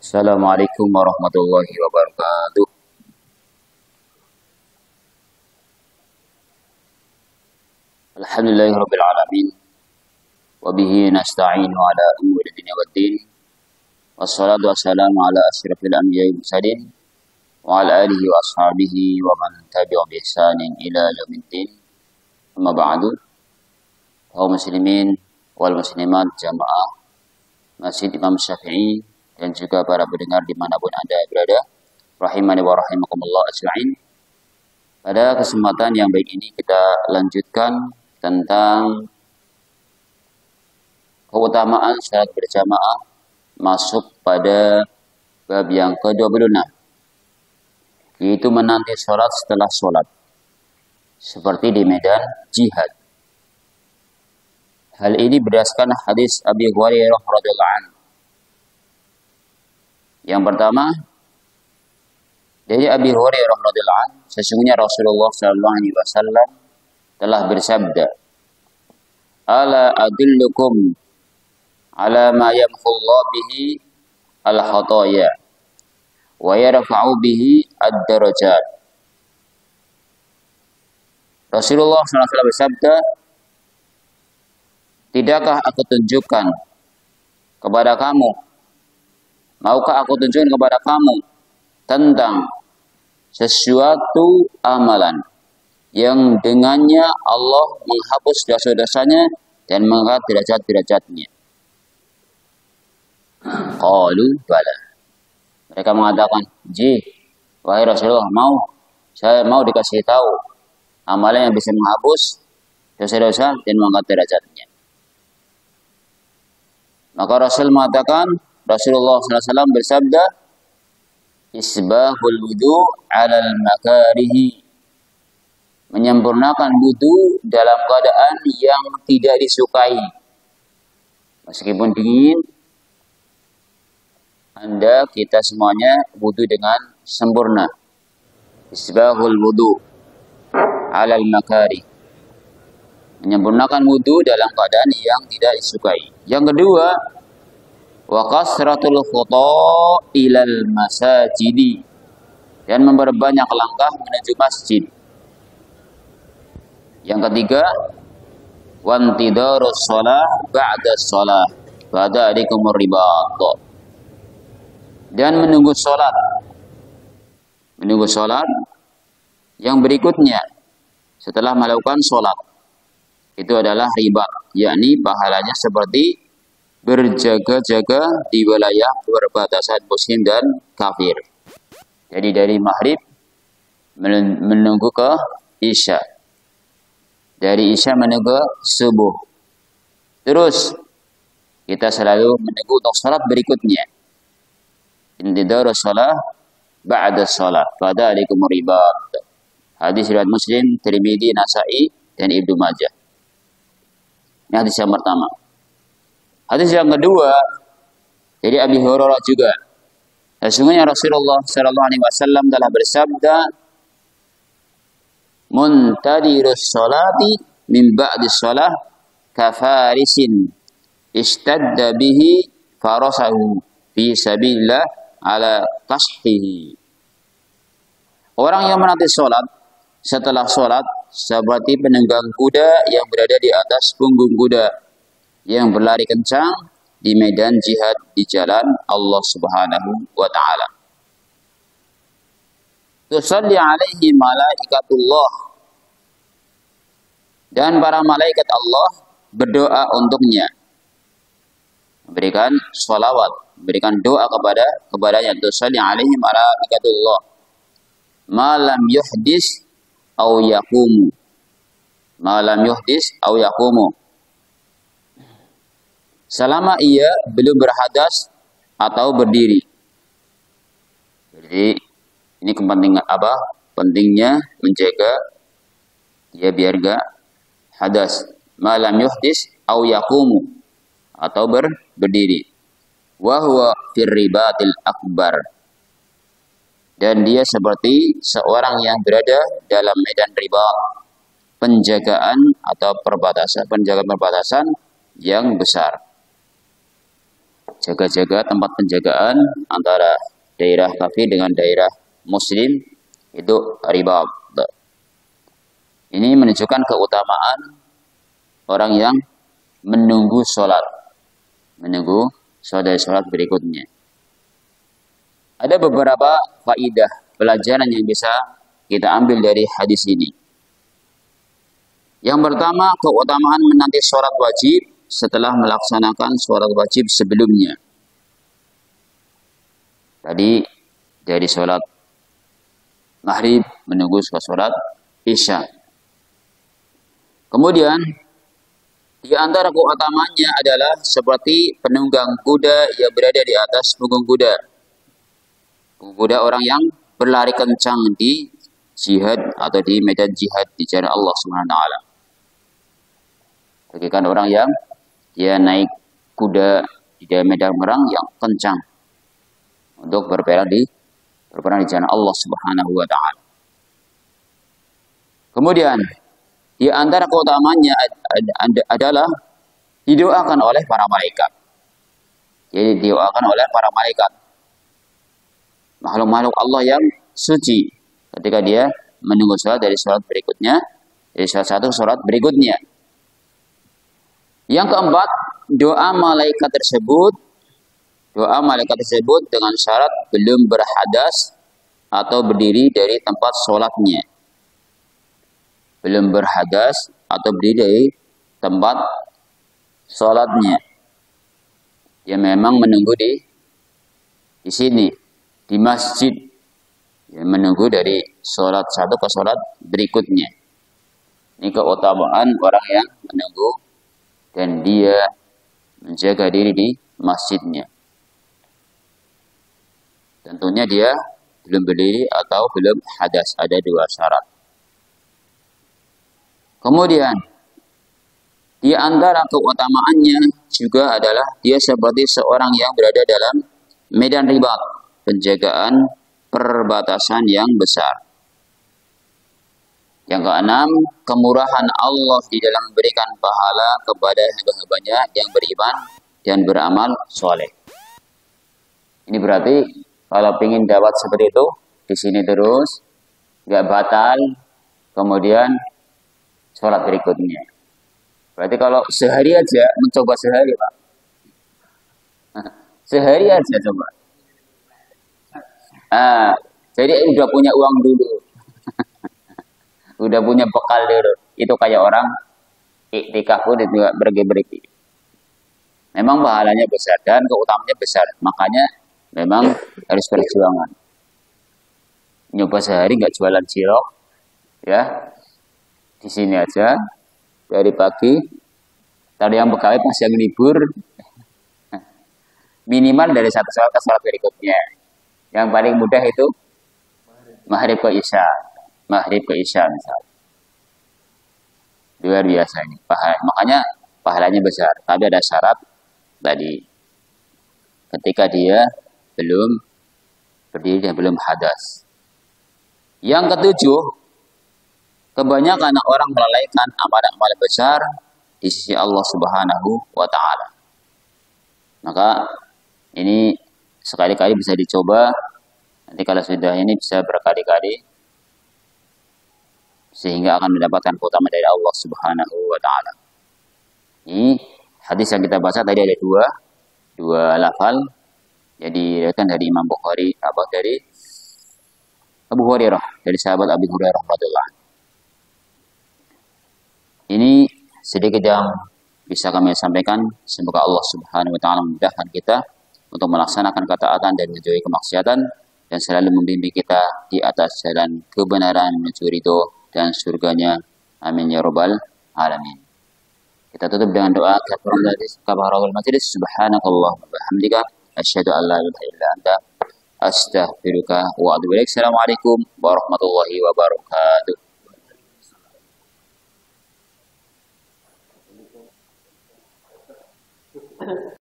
Assalamualaikum warahmatullahi wabarakatuh. Alhamdulillahirabbil alamin wa bihi nasta'inu ala umuri dunya waddin. Wassalatu wassalamu ala asyrafil anbiya'i wal mursalin wa ala alihi wa ashabihi wa man tabi'ahum bi ihsanin ila yaumiddin. Amma ba'du. Kaum muslimin wal muslimat jamaah Masjid Imam Syafi'i dan juga para pendengar dimanapun Anda berada, rahimani wa rahimakumullah ajma'in. Pada kesempatan yang baik ini kita lanjutkan tentang keutamaan salat berjamaah masuk pada bab yang ke-26, yaitu menanti salat setelah salat seperti di medan jihad. Hal ini berdasarkan hadis Abi Hurairah radhiyallahu anhu. Yang pertama, dari Abi Hurairah radhiyallahu anhu, sesungguhnya Rasulullah sallallahu alaihi wasallam telah bersabda, "Ala adullukum ala ma yamhullahu bihi al-khataya wa yarfa'u bihi ad-darajat." Rasulullah sallallahu alaihi wasallam bersabda, "Tidakkah aku tunjukkan kepada kamu, maukah aku tunjukkan kepada kamu tentang sesuatu amalan yang dengannya Allah menghapus dosa-dosanya dan mengangkat derajat-derajatnya?" Qalu bala. Mereka mengatakan, wahai Rasulullah, saya mau dikasih tahu amalan yang bisa menghapus dosa-dosa dan mengangkat derajatnya. Maka Rasul mengatakan, Rasulullah SAW bersabda, "Isbahul wudu 'alal makarihi." Menyempurnakan wudu dalam keadaan yang tidak disukai. Meskipun dingin, kita semuanya wudu dengan sempurna. Isbahul wudu 'alal makarihi. Menyempurnakan wudu dalam keadaan yang tidak disukai. Yang kedua, wa kasratul khuta ilal masajidi, dan memperbanyak langkah menuju masjid. Yang ketiga, wantidarus shalah ba'da shalah fadzalikumur ribat, dan menunggu salat yang berikutnya setelah melakukan salat. Itu adalah ribat, yakni pahalanya seperti berjaga-jaga di wilayah perbatasan muslim dan kafir. Jadi dari maghrib menunggu ke isya, dari isya menunggu subuh. Terus kita selalu menunggu untuk salat berikutnya. Intidarus shalah ba'da shalah fadzalikumur ribat. Hadis riwayat Muslim, Tirmidzi, Nasa'i dan Ibnu Majah. Ini hadis yang pertama. Hadis yang kedua dari Abi Hurairah juga. Sesungguhnya Rasulullah sallallahu alaihi wasallam telah bersabda, "Muntadirus sholati min ba'di shalah kafarisin ishtadda bihi farasahu fi sabilillah ala qashihi." Orang yang menanti salat setelah salat seperti penunggang kuda yang berada di atas punggung kuda yang berlari kencang di medan jihad di jalan Allah Subhanahu wa taala. Tusalli alaihi malaikatullah, dan para malaikat Allah berdoa untuknya, memberikan sholawat, memberikan doa kepadanya. Tusalli alaihi malaikatullah malam yuhdis au yaqumu, malam yuhdis au yaqumu, selama ia belum berhadas atau berdiri. Jadi ini kepentingan apa? Pentingnya menjaga dia biar gak hadas. Malam yuhdis au yaqumu, atau berdiri. Wa huwa firribatil akbar, dan dia seperti seorang yang berada dalam medan ribat, penjagaan atau penjagaan perbatasan yang besar. jaga-jaga tempat penjagaan antara daerah kafir dengan daerah muslim, itu ribat. Ini menunjukkan keutamaan orang yang menunggu sholat dari sholat berikutnya. Ada beberapa faidah pelajaran yang bisa kita ambil dari hadis ini. Yang pertama, keutamaan menanti sholat wajib setelah melaksanakan sholat wajib sebelumnya. Tadi dari sholat maghrib menunggu sholat isya. Kemudian di antara keutamanya adalah seperti penunggang kuda yang berada di atas punggung kuda. Punggung kuda orang yang berlari kencang di jihad atau di medan jihad di jalan Allah Subhanahu wa taala. Bagikan orang yang dia naik kuda di medan perang yang kencang untuk berperang di jalan Allah Subhanahu wa taala. Kemudian di antara keutamanya adalah didoakan oleh para malaikat. Jadi didoakan oleh para malaikat. Makhluk-makhluk Allah yang suci ketika dia menunggu sholat dari sholat berikutnya, dari salah satu sholat berikutnya. Yang keempat, doa malaikat tersebut dengan syarat belum berhadas atau berdiri dari tempat sholatnya. Belum berhadas atau berdiri dari tempat sholatnya. Dia memang menunggu di sini, di masjid. Dia menunggu dari sholat satu ke sholat berikutnya. Ini keutamaan orang yang menunggu dan dia menjaga diri di masjidnya. Tentunya dia belum berdiri atau belum hadas. Ada dua syarat. Kemudian di antara keutamaannya juga adalah dia seperti seorang yang berada dalam medan ribat, penjagaan perbatasan yang besar. Yang keenam, kemurahan Allah di dalam memberikan pahala kepada hamba-hambanya yang beriman dan beramal soleh. Ini berarti kalau ingin dapat seperti itu, di sini terus, nggak batal, kemudian sholat berikutnya. Berarti kalau sehari aja, mencoba sehari Pak. Sehari aja coba. Jadi udah punya uang dulu. Udah punya bekal dulu. Itu kayak orang iktikaf pun itu bergi-bergi. Memang pahalanya besar dan keutamaannya besar. Makanya memang harus perjuangan. Nyoba sehari nggak jualan cilok, ya. Di sini aja dari pagi. Tadi yang pegawai pas yang libur, minimal dari satu sholat ke sholat berikutnya. Yang paling mudah itu maghrib ke isya. Maghrib ke isya misalnya. Luar biasa ini. Makanya pahalanya besar. Tapi ada syarat tadi. Ketika dia belum berdiri dan belum hadas. Yang ketujuh, kebanyakan orang melalaikan amal-amal besar di sisi Allah Subhanahu wa taala. Maka ini sekali-kali bisa dicoba. Nanti kalau sudah ini bisa berkali-kali sehingga akan mendapatkan keutamaan dari Allah Subhanahu wa taala. Ini hadis yang kita baca tadi ada dua lafal. Jadi diriwayatkan dari Imam Bukhari, dari Abu Hurairah, dari sahabat Abu Hurairah radhiyallahu anhu. Ini sedikit yang bisa kami sampaikan. Semoga Allah Subhanahu wa taala memudahkan kita untuk melaksanakan ketaatan dan menjauhi kemaksiatan dan selalu membimbing kita di atas jalan kebenaran menuju ridho dan surganya. Amin ya rabbal alamin. Kita tutup dengan doa kafaratul majlis. Subhanakallah wa bihamdika asyhadu an la ilaha illa anta astaghfiruka wa atubu ilaik. Assalamualaikum warahmatullahi wabarakatuh.